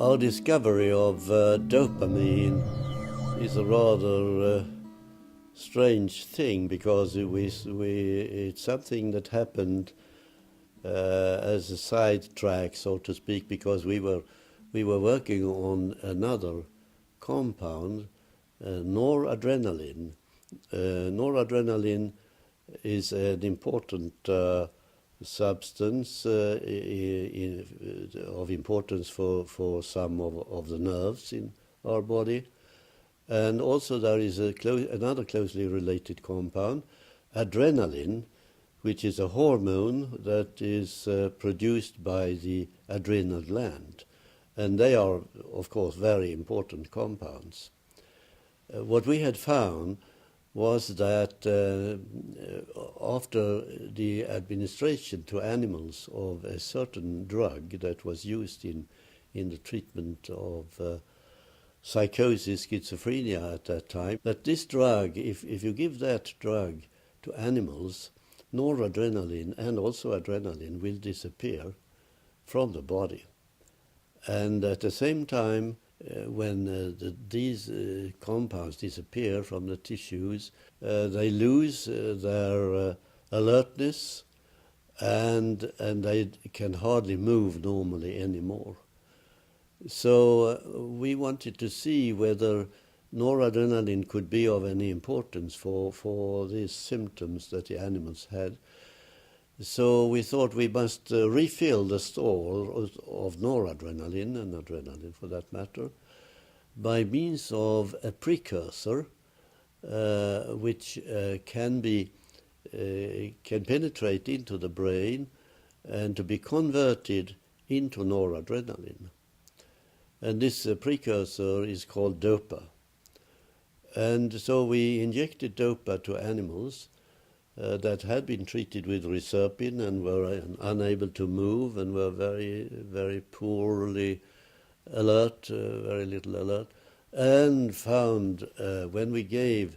Our discovery of dopamine is a rather strange thing because it's something that happened as a sidetrack, so to speak, because we were working on another compound, noradrenaline. Noradrenaline is an important substance of importance for some of the nerves in our body. And also there is another closely related compound, adrenaline, which is a hormone that is produced by the adrenal gland. And they are, of course, very important compounds. What we had found was that after the administration to animals of a certain drug that was used in the treatment of psychosis, schizophrenia at that time, that this drug, if you give that drug to animals, noradrenaline and also adrenaline will disappear from the body. And at the same time, when these compounds disappear from the tissues, they lose their alertness and they can hardly move normally anymore. So we wanted to see whether noradrenaline could be of any importance for these symptoms that the animals had. So we thought we must refill the store of noradrenaline, and adrenaline for that matter, by means of a precursor which can penetrate into the brain and to be converted into noradrenaline. And this precursor is called DOPA. And so we injected DOPA to animals that had been treated with reserpine and were unable to move and were very, very poorly alert, very little alert, and found when we gave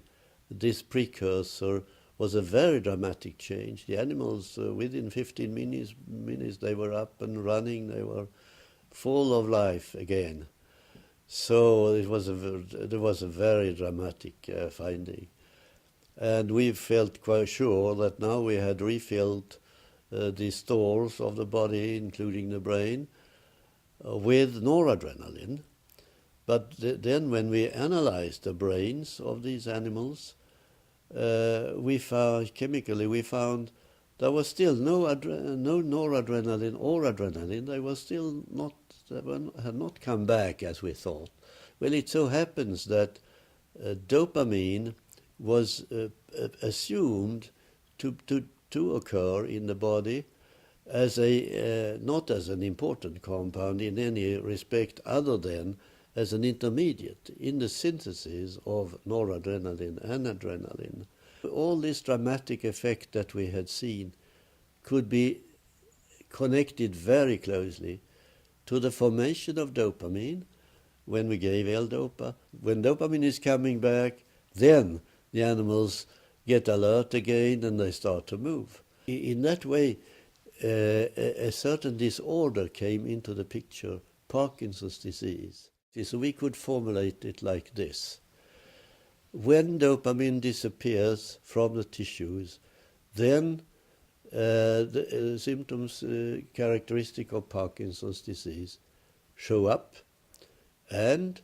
this precursor was a very dramatic change. The animals, within 15 minutes, they were up and running, they were full of life again. So there was a very dramatic finding. And we felt quite sure that now we had refilled the stores of the body, including the brain, with noradrenaline. But then when we analyzed the brains of these animals, we found there was still no noradrenaline or adrenaline. They had not come back as we thought. Well, it so happens that dopamine was assumed to occur in the body as not as an important compound in any respect other than as an intermediate in the synthesis of noradrenaline and adrenaline. All this dramatic effect that we had seen could be connected very closely to the formation of dopamine when we gave L-DOPA. When dopamine is coming back, then the animals get alert again and they start to move. In that way, a certain disorder came into the picture, Parkinson's disease. So we could formulate it like this. When dopamine disappears from the tissues, then the symptoms characteristic of Parkinson's disease show up, and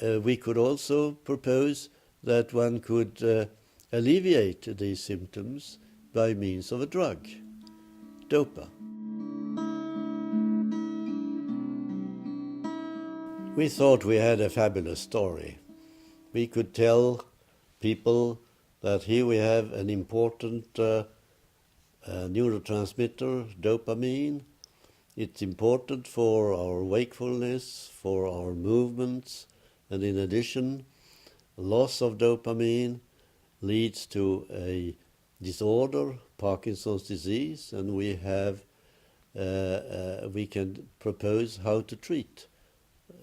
we could also propose that one could alleviate these symptoms by means of a drug, DOPA. We thought we had a fabulous story. We could tell people that here we have an important neurotransmitter, dopamine. It's important for our wakefulness, for our movements, and in addition, loss of dopamine leads to a disorder, Parkinson's disease, and we can propose how to treat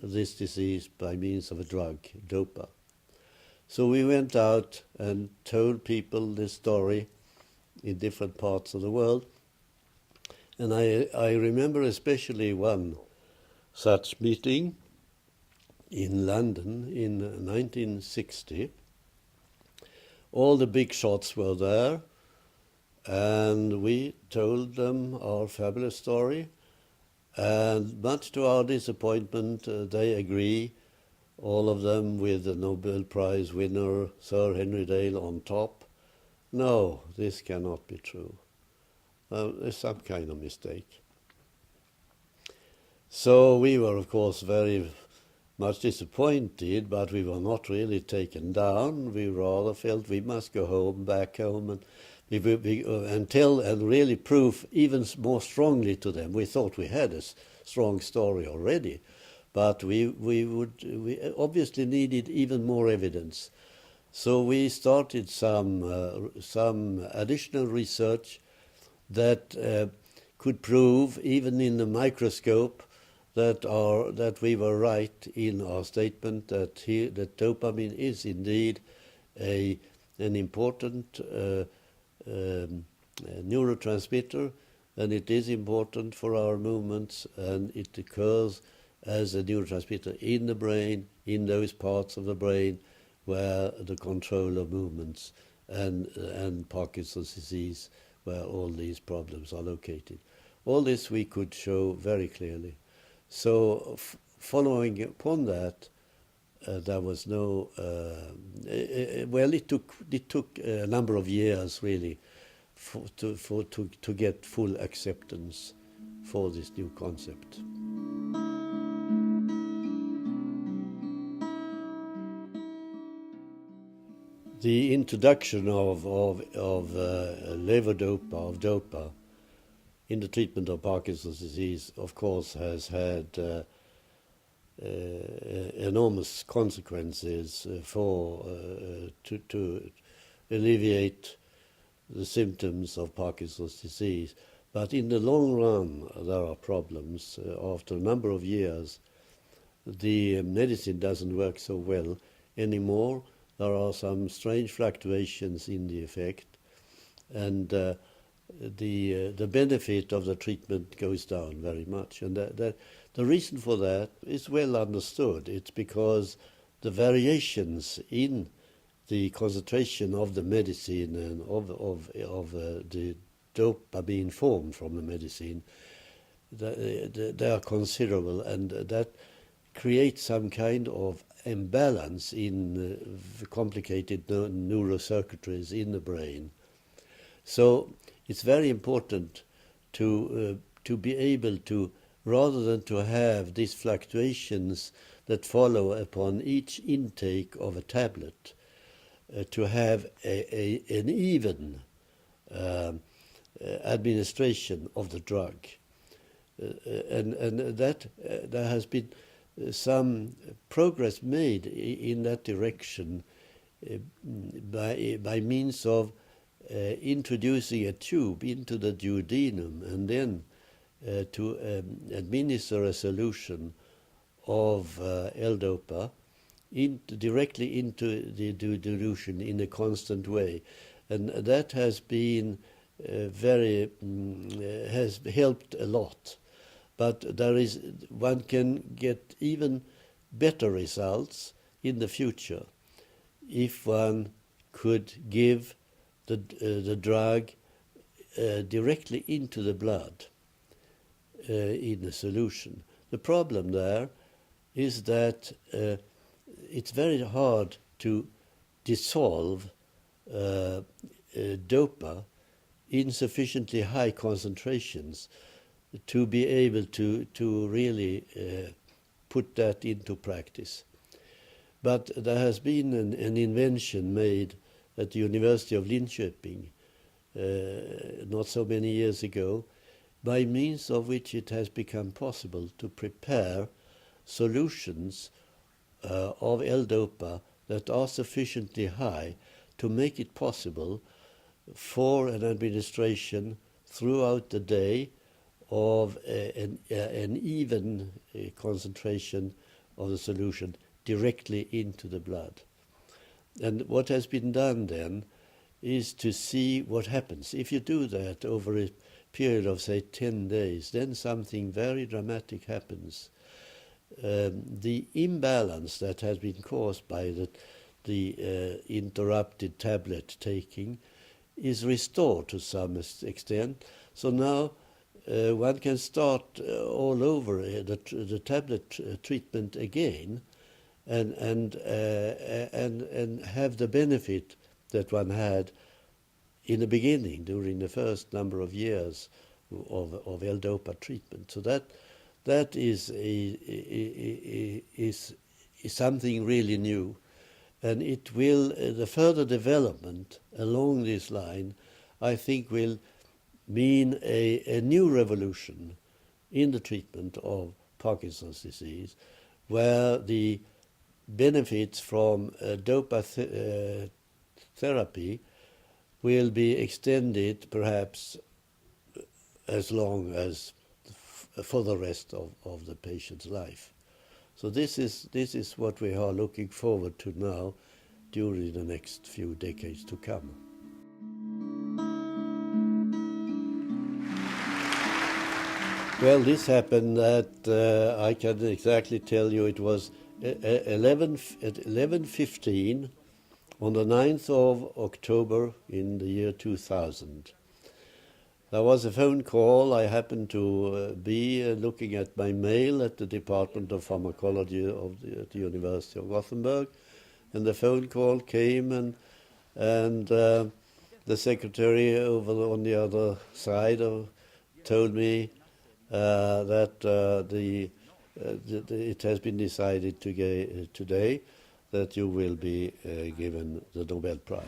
this disease by means of a drug, DOPA. So we went out and told people this story in different parts of the world, and I remember especially one such meeting in London in 1960. All the big shots were there, and we told them our fabulous story, and much to our disappointment, they agree, all of them with the Nobel Prize winner Sir Henry Dale on top. No, this cannot be true. There's some kind of mistake. So we were, of course, very much disappointed, but we were not really taken down. We rather felt we must go home, back home, and tell and really prove even more strongly to them. We thought we had a strong story already, but we obviously needed even more evidence. So we started some additional research that could prove, even in the microscope, that we were right in our statement that dopamine is indeed an important neurotransmitter, and it is important for our movements, and it occurs as a neurotransmitter in the brain, in those parts of the brain where the control of movements and Parkinson's disease, where all these problems are located. All this we could show very clearly. So following upon that, there was no... it took a number of years, really, to get full acceptance for this new concept. The introduction of levodopa, of DOPA, in the treatment of Parkinson's disease, of course, has had enormous consequences to alleviate the symptoms of Parkinson's disease. But in the long run, there are problems. After a number of years, the medicine doesn't work so well anymore. There are some strange fluctuations in the effect, and the benefit of the treatment goes down very much. And the reason for that is well understood. It's because the variations in the concentration of the medicine and of the dopamine formed from the medicine, they are considerable, and that creates some kind of imbalance in complicated neurocircuitries in the brain. So it's very important to be able to, rather than to have these fluctuations that follow upon each intake of a tablet, to have an even administration of the drug. And that there has been some progress made in that direction by means of introducing a tube into the duodenum and then to administer a solution of L-DOPA directly into the duodenum in a constant way. And that has been has helped a lot. But one can get even better results in the future if one could give the drug directly into the blood in a solution. The problem there is that it's very hard to dissolve DOPA in sufficiently high concentrations to be able to really put that into practice. But there has been an invention made at the University of Linköping not so many years ago, by means of which it has become possible to prepare solutions of L-DOPA that are sufficiently high to make it possible for an administration throughout the day of an even concentration of the solution directly into the blood. And what has been done then is to see what happens. If you do that over a period of, say, 10 days, then something very dramatic happens. the imbalance that has been caused by the interrupted tablet taking is restored to some extent. So now one can start all over the tablet treatment again, and have the benefit that one had in the beginning during the first number of years of L-DOPA treatment. So that is something really new, and it will the further development along this line, I think, will mean a new revolution in the treatment of Parkinson's disease, where the benefits from DOPA therapy will be extended perhaps as long as for the rest of the patient's life. So this is what we are looking forward to now during the next few decades to come. Well, this happened at, I can exactly tell you, it was at 11:15 on the 9th of October in the year 2000. There was a phone call. I happened to be looking at my mail at the Department of Pharmacology at the University of Gothenburg, and the phone call came, and the secretary over on the other side told me that it has been decided today that you will be given the Nobel Prize.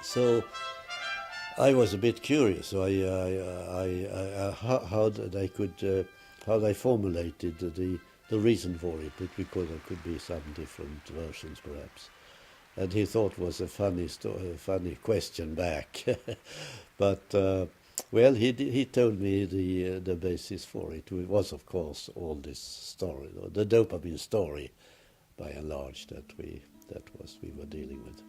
So I was a bit curious. How they formulated the reason for it, because there could be some different versions perhaps. And he thought it was a funny question back, but well, he told me the basis for it. It was, of course, all this story, the dopamine story, by and large, that we were dealing with.